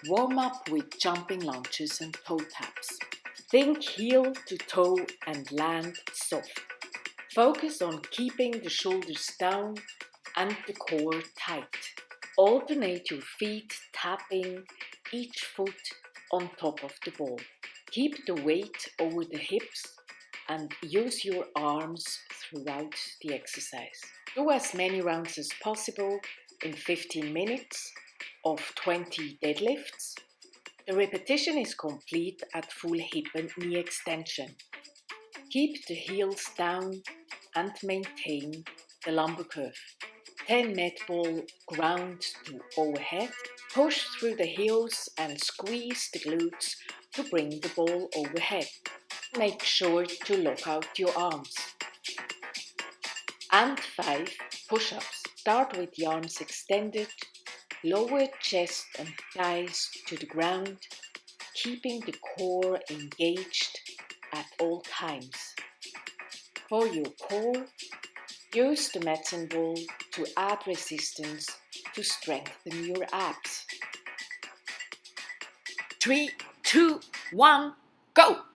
Warm up with jumping lunges and toe taps. Think heel to toe and land soft. Focus on keeping the shoulders down and the core tight. Alternate your feet, tapping each foot on top of the ball. Keep the weight over the hips and use your arms throughout the exercise. Do as many rounds as possible in 15 minutes of 20 deadlifts. The repetition is complete at full hip and knee extension. Keep the heels down and maintain the lumbar curve. 10 net ball ground to overhead. Push through the heels and squeeze the glutes to bring the ball overhead. Make sure to lock out your arms. And 5 push-ups. Start with the arms extended. Lower chest and thighs to the ground, keeping the core engaged at all times. For your core, use the medicine ball to add resistance to strengthen your abs. 3, 2, 1, go!